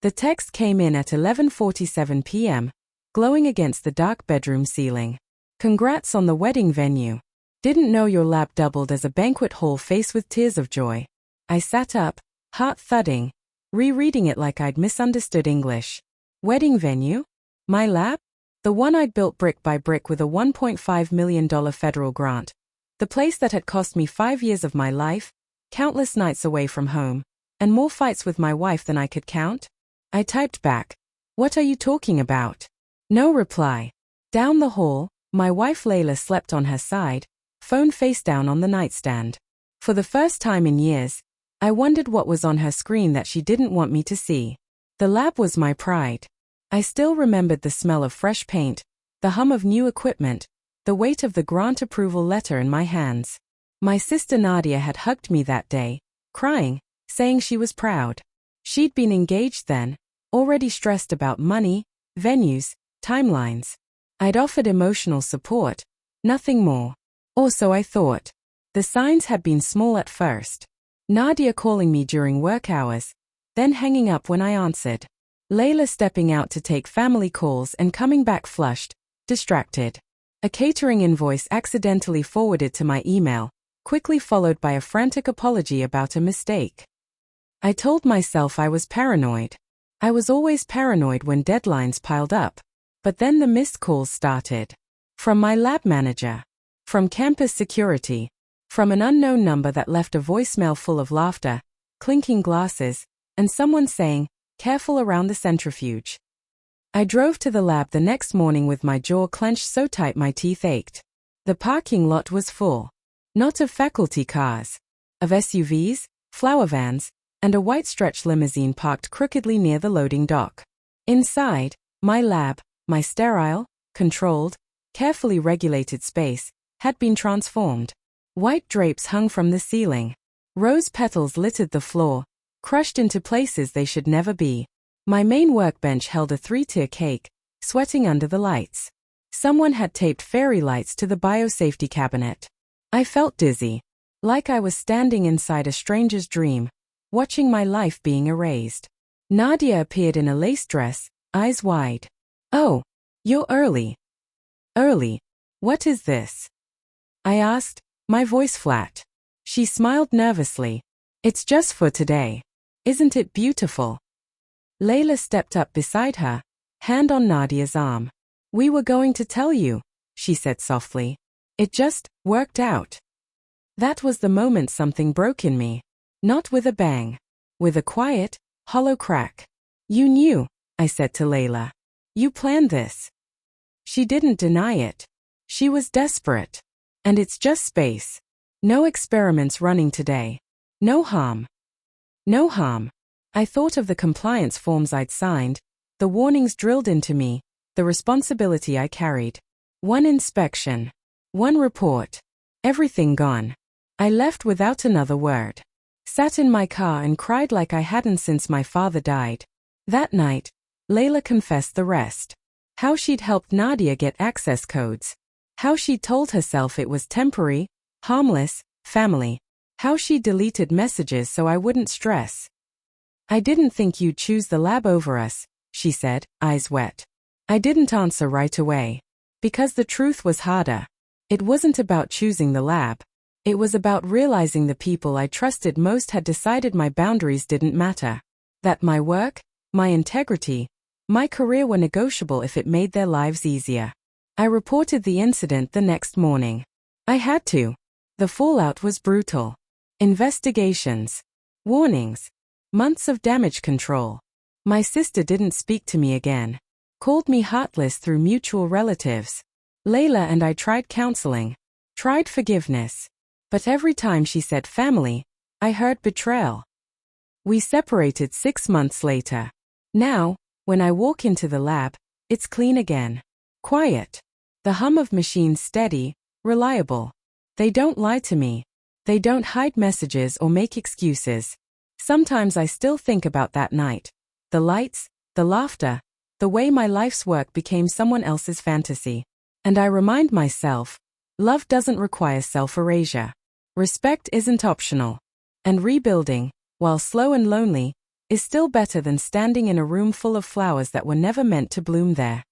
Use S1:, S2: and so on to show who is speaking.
S1: The text came in at 11:47 p.m., glowing against the dark bedroom ceiling. Congrats on the wedding venue. Didn't know your lab doubled as a banquet hall faced with tears of joy. I sat up, heart thudding, rereading it like I'd misunderstood English. Wedding venue? My lab? The one I'd built brick by brick with a $1.5 million federal grant. The place that had cost me 5 years of my life, countless nights away from home, and more fights with my wife than I could count? I typed back, "What are you talking about?" No reply. Down the hall, my wife Layla slept on her side, phone face down on the nightstand. For the first time in years, I wondered what was on her screen that she didn't want me to see. The lab was my pride. I still remembered the smell of fresh paint, the hum of new equipment, the weight of the grant approval letter in my hands. My sister Nadia had hugged me that day, crying, saying she was proud. She'd been engaged then, already stressed about money, venues, timelines. I'd offered emotional support, nothing more. Or so I thought. The signs had been small at first. Nadia calling me during work hours, then hanging up when I answered. Layla stepping out to take family calls and coming back flushed, distracted. A catering invoice accidentally forwarded to my email, quickly followed by a frantic apology about a mistake. I told myself I was paranoid. I was always paranoid when deadlines piled up. But then the missed calls started. From my lab manager. From campus security. From an unknown number that left a voicemail full of laughter, clinking glasses, and someone saying, "Careful around the centrifuge." I drove to the lab the next morning with my jaw clenched so tight my teeth ached. The parking lot was full. Not of faculty cars. Of SUVs, flower vans, and a white stretch limousine parked crookedly near the loading dock. Inside, my lab, my sterile, controlled, carefully regulated space, had been transformed. White drapes hung from the ceiling. Rose petals littered the floor, crushed into places they should never be. My main workbench held a 3-tier cake, sweating under the lights. Someone had taped fairy lights to the biosafety cabinet. I felt dizzy, like I was standing inside a stranger's dream, watching my life being erased. Nadia appeared in a lace dress, eyes wide. "Oh, you're early." "Early? What is this?" I asked, my voice flat. She smiled nervously. "It's just for today. Isn't it beautiful?" Layla stepped up beside her, hand on Nadia's arm. "We were going to tell you," she said softly. "It just worked out." That was the moment something broke in me. Not with a bang. With a quiet, hollow crack. "You knew," I said to Layla. "You planned this." She didn't deny it. She was desperate. "And it's just space. No experiments running today. No harm." No harm. I thought of the compliance forms I'd signed, the warnings drilled into me, the responsibility I carried. One inspection. One report. Everything gone. I left without another word. Sat in my car and cried like I hadn't since my father died. That night, Layla confessed the rest. How she'd helped Nadia get access codes. How she'd told herself it was temporary, harmless, family. How she deleted messages so I wouldn't stress. "I didn't think you'd choose the lab over us," she said, eyes wet. I didn't answer right away. Because the truth was harder. It wasn't about choosing the lab. It was about realizing the people I trusted most had decided my boundaries didn't matter. That my work, my integrity, my career were negotiable if it made their lives easier. I reported the incident the next morning. I had to. The fallout was brutal. Investigations. Warnings. Months of damage control. My sister didn't speak to me again. Called me heartless through mutual relatives. Layla and I tried counseling. Tried forgiveness. But every time she said family, I heard betrayal. We separated 6 months later. Now, when I walk into the lab, it's clean again. Quiet. The hum of machines steady, reliable. They don't lie to me. They don't hide messages or make excuses. Sometimes I still think about that night. The lights, the laughter, the way my life's work became someone else's fantasy. And I remind myself, love doesn't require self-erasure. Respect isn't optional. And rebuilding, while slow and lonely, is still better than standing in a room full of flowers that were never meant to bloom there.